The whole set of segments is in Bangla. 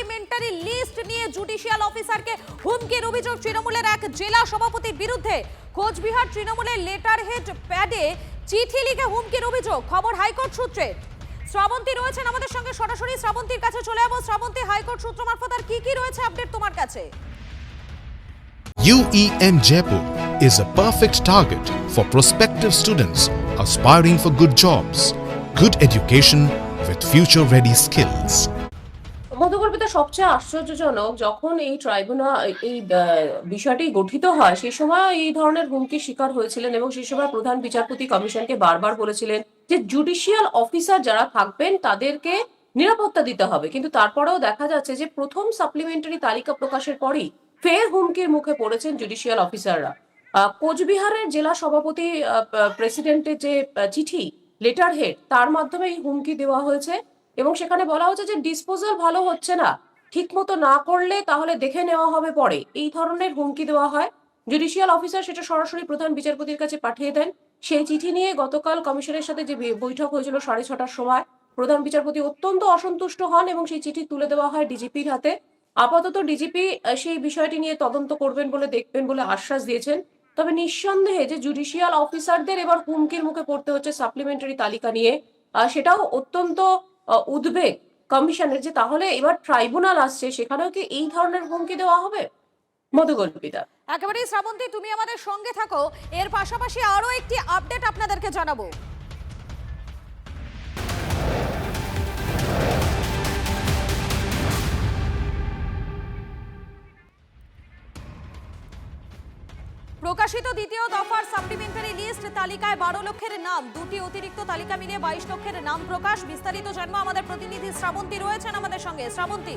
সাপ্লিমেন্টারি লিস্ট নিয়ে জুডিশিয়াল অফিসারকে হুমকির অভিযোগ তৃণমূলের এক জেলা সভাপতির বিরুদ্ধে। কোচবিহার তৃণমূলের লেটার হেড প্যাডে চিঠি লিখে হুমকির অভিযোগ। খবর হাইকোর্ট সূত্রে। শ্রাবন্তী রয়েছেন আমাদের সঙ্গে সরাসরি। শ্রাবন্তীর কাছে চলে যাবো। শ্রাবন্তী, হাইকোর্ট সূত্র মারফত আর কি রয়েছে আপডেট তোমার কাছে? UEM Jaipur is a perfect target for prospective students aspiring for good jobs, good education with future-ready skills. মধ্যকল্পিত সবচেয়ে আশ্চর্যজনক, যখন এই ট্রাইব্যুনাল এই বিষয়টি গঠিত হয় সেই সময় এই ধরনের হুমকির শিকার হয়েছিলেন এবং সেই সময় প্রধান বিচারপতি কমিশনকে বারবার বলেছিলেন যে জুডিশিয়াল অফিসার যারা থাকবেন তাদেরকে নিরাপত্তা দিতে হবে। কিন্তু তারপরেও দেখা যাচ্ছে যে প্রথম সাপ্লিমেন্টারি তালিকা প্রকাশের পরই ফের হুমকির মুখে পড়েছেন জুডিশিয়াল অফিসাররা। কোচবিহারের জেলা সভাপতি প্রেসিডেন্টের যে চিঠি লেটার হেড, তার মাধ্যমে এই হুমকি দেওয়া হয়েছে এবং সেখানে বলা হচ্ছে যে ডিসপোজাল ভালো হচ্ছে না, ঠিক মতো না করলে তাহলে দেখে নেওয়া হবে পরে, এই ধরনের হুমকি দেওয়া হয়। জুডিশিয়াল অফিসার সেটা সরাসরি প্রধান বিচারপতির কাছে পাঠিয়ে দেন। সেই চিঠি নিয়ে গতকাল কমিশনের সাথে যে বৈঠক হয়েছিল 6:30টার সময়, প্রধান বিচারপতি অত্যন্ত অসন্তুষ্ট হন এবং সেই চিঠি তুলে দেওয়া হয় ডিজিপির হাতে। আপাতত ডিজিপি সেই বিষয়টি নিয়ে তদন্ত করবেন বলে, দেখবেন বলে আশ্বাস দিয়েছেন। তবে নিঃসন্দেহে যে জুডিশিয়াল অফিসারদের এবার হুমকির মুখে পড়তে হচ্ছে সাপ্লিমেন্টারি তালিকা নিয়ে, সেটাও অত্যন্ত উদ্বেগ কমিশনের, যে তাহলে এবার ট্রাইব্যুনাল আসছে সেখানেও কি এই ধরনের হুমকি দেওয়া হবে? মধুকল্পিতা। একেবারেই শ্রাবন্তী, তুমি আমাদের সঙ্গে থাকো। এর পাশাপাশি আরো একটি আপডেট আপনাদেরকে জানাবো। প্রকাশিত দ্বিতীয় দফার সাপ্লিমেন্টারি লিস্ট তালিকায় 12 লক্ষের নাম, দুটি অতিরিক্ত তালিকা মিলিয়ে 22 লক্ষের নাম প্রকাশ। বিস্তারিত জানবো, আমাদের প্রতিনিধি শ্রাবন্তী রয়েছেন আমাদের সঙ্গে। শ্রাবন্তী,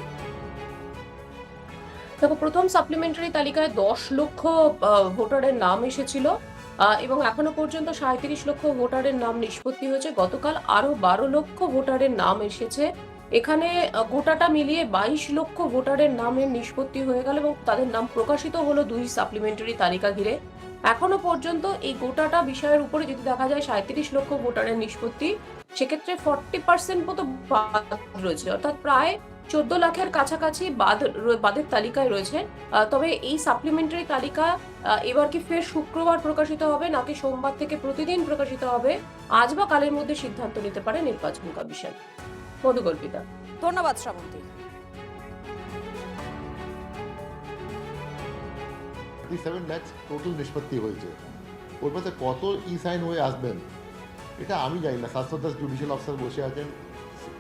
দেখো, প্রথম সাপ্লিমেন্টারি তালিকায় 10 লক্ষ ভোটারের নাম এসেছিল এবং এখনো পর্যন্ত 37 লক্ষ ভোটারের নাম নিষ্পত্তি হয়েছে। গতকাল আরো 12 লক্ষ ভোটারের নাম এসেছে। এখানে গোটাটা মিলিয়ে 22 লক্ষ ভোটারের নামের নিষ্পত্তি হয়ে গেল এবং তাদের নাম প্রকাশিত হলো দুই সাপ্লিমেন্টারি তালিকা ঘিরে। এখনো পর্যন্ত এই গোটাটা বিষয়ের উপরে যদি দেখা যায় 37 লক্ষ ভোটারের নিষ্পত্তি, সেক্ষেত্রে 40% মতো বাদ রয়েছে, অর্থাৎ প্রায় 14 লাখের কাছাকাছি বাদের তালিকায় রয়েছে। তবে এই সাপ্লিমেন্টারি তালিকা এবার কি ফের শুক্রবার প্রকাশিত হবে নাকি সোমবার থেকে প্রতিদিন প্রকাশিত হবে, আজ বা কালের মধ্যে সিদ্ধান্ত নিতে পারে নির্বাচন কমিশন। মধুকল্পিতা। ধন্যবাদ শ্রাবন্তী। 37 লাখ টোটাল নিষ্পত্তি হয়েছে। ওর মধ্যে কত ই সাইন হয়ে আসবেন এটা আমি জানি না। 710 জুডিশিয়াল অফিসার বসে আছেন,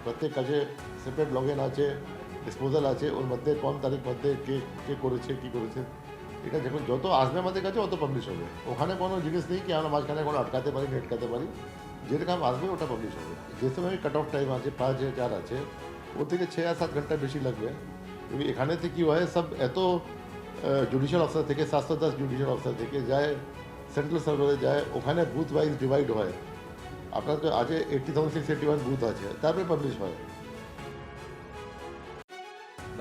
প্রত্যেক কাজে সেপারেট লগ ইন আছে, ডিসপোজাল আছে, ওর মধ্যে কোন তারিখ মধ্যে কে করেছে কী করেছে, এটা যখন যত আসবে আমাদের কাছে অত পাবলিশ হবে। ওখানে কোনো জিনিস নেই কি আমরা মাঝখানে কোনো আটকাতে পারি না আটকাতে পারি, যেরকম আসবে ওটা পাবলিশ হবে। যে সময় কাট অফ টাইম আছে 5-4 আছে, ওর থেকে 6-7 ঘন্টা বেশি লাগবে। এখানে থেকে কী হয়, সব এত জুডিশিয়াল অফিসার থেকে 710 জুডিশিয়াল অফিসার থেকে যায় সেন্ট্রাল সার্ভারে যায়, ওখানে বুথ ওয়াইজ ডিভাইড হয়। আপনার তো আছে 80,681 বুথ আছে, তারপরে পাবলিশ হয়।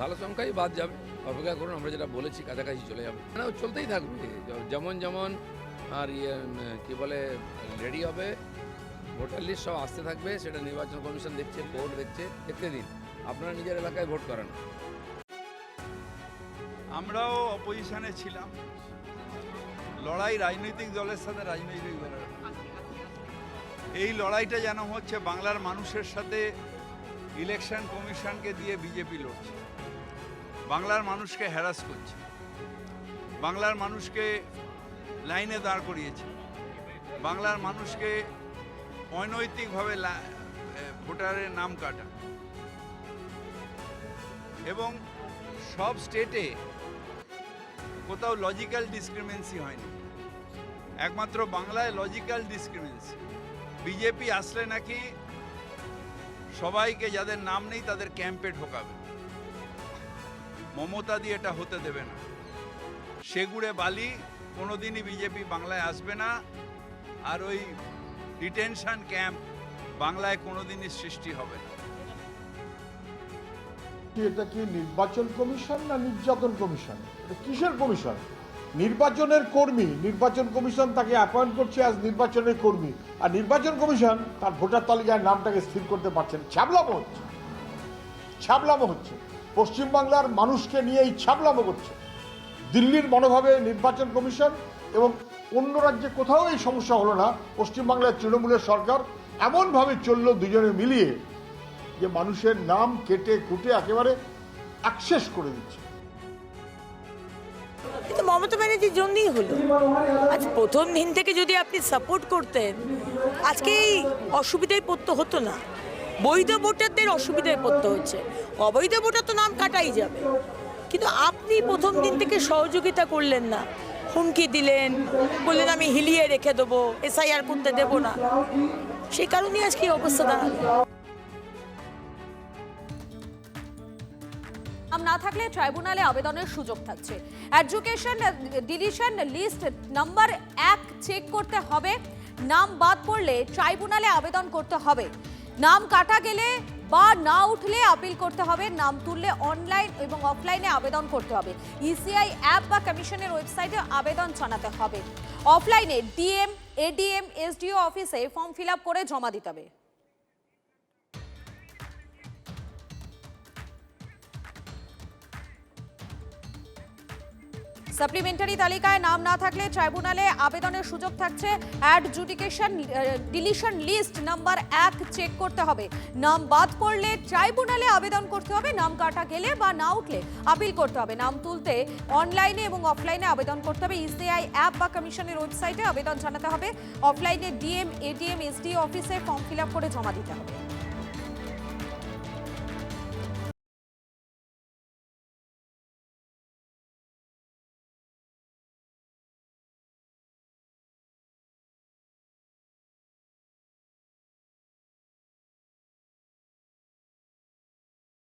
ভালো সংখ্যাই বাদ যাবে, অপেক্ষা করুন। আমরা যেটা বলেছি কাছাকাছি চলে যাবে, মানে চলতেই থাকবে। যেমন যেমন আর কি বলে রেডি হবে, ভোটার লিস্ট সব আসতে থাকবে, সেটা নির্বাচন কমিশন দেখছে, কোর্ট দেখছে, দেখতে দিন। আপনারা নিজের এলাকায় ভোট করেন। আমরাও অপোজিশনে ছিলাম, লড়াই রাজনৈতিক দলের সাথে রাজনৈতিক দলের। এই লড়াইটা যেন হচ্ছে বাংলার মানুষের সাথে ইলেকশন কমিশনকে দিয়ে বিজেপি লড়ছে, বাংলার মানুষকে হ্যারাস করছে, বাংলার মানুষকে লাইনে দাঁড় করিয়েছে, বাংলার মানুষকে অনৈতিকভাবে ভোটারের নাম কাটা, এবং সব স্টেটে কোথাও লজিক্যাল ডিসক্রিমিনেন্সি হয়নি, একমাত্র বাংলায় লজিক্যাল ডিসক্রিমিনেন্সি। বিজেপি আসলে নাকি সবাইকে যাদের নাম নেই তাদের ক্যাম্পে ঢোকাবে। মমতা দিয়ে এটা হতে দেবে না। সেগুড়ে বালি কোনোদিনই বিজেপি বাংলায় আসবে না, আর ওই ডিটেনশন ক্যাম্প বাংলায় কোনোদিনই সৃষ্টি হবে না। এটা কি নির্বাচন কমিশন না নির্যাতন কমিশন? এটা কিসের কমিশন? নির্বাচনের কর্মী, নির্বাচন কমিশন তাকে অ্যাপয়েন্ট করছে আজ নির্বাচনের কর্মী, আর নির্বাচন কমিশন তার ভোটার তালিকায় নামটাকে স্থির করতে পারছেন। ছ্যাবলামো হচ্ছে। পশ্চিমবাংলার মানুষকে নিয়ে এই ছাবলামো করছে। দিল্লির মনোভাবে নির্বাচন কমিশন এবং অন্য রাজ্যে কোথাও এই সমস্যা হলো না, পশ্চিমবাংলার তৃণমূলের সরকার এমনভাবে চলল দুজনে মিলিয়ে যে মানুষের নাম কেটে কুটে একেবারে অ্যাক্সেস করে দিচ্ছে। কিন্তু মমতা ব্যানার্জির জন্যই হলো। আজ প্রথম দিন থেকে যদি আপনি সাপোর্ট করতেন, আজকে এই অসুবিধায় পড়তে হতো না। বৈধ ভোটারদের অসুবিধায় পড়তে হচ্ছে, অবৈধ ভোটার তো নাম কাটাই যাবে। কিন্তু আপনি প্রথম দিন থেকে সহযোগিতা করলেন না, হুমকি দিলেন, বললেন আমি হিলিয়ে রেখে দেবো, এসআইআর করতে দেবো না। সেই কারণেই আজকে এই অবস্থা দাঁড়ালো। নাম না থাকলে ট্রাইব্যুনালে আবেদনের সুযোগ থাকছে। Education deletion list number 1 check করতে হবে। নাম বাদ পড়লে ট্রাইব্যুনালে আবেদন করতে হবে। নাম কাটা গেলে বা না উঠলে আপিল করতে হবে। নাম তুললে অনলাইন এবং অফলাইনে আবেদন করতে হবে। ইসিআই অ্যাপ বা কমিশনের ওয়েবসাইটে আবেদন জানাতে হবে। অফলাইনে ডিএম, এডিএম, এসডিও অফিসে ফর্ম ফিল আপ করে জমা দিতে হবে। সাপ্লিমেন্টারি তালিকায় নাম না থাকলে ট্রাইব্যুনালে আবেদনের সুযোগ থাকছে। Adjudication deletion list number 1 check করতে হবে। নাম বাদ পড়লে ট্রাইব্যুনালে আবেদন করতে হবে। নাম কাটা গেলে বা না উঠলে আপিল করতে হবে। নাম তুলতে অনলাইনে এবং অফলাইনে আবেদন করতে হবে। ইসিআই অ্যাপ বা কমিশনের ওয়েবসাইটে আবেদন জানাতে হবে। অফলাইনে ডিএম, এডিএম, এসডিও অফিসে ফর্ম ফিল আপ করে জমা দিতে হবে।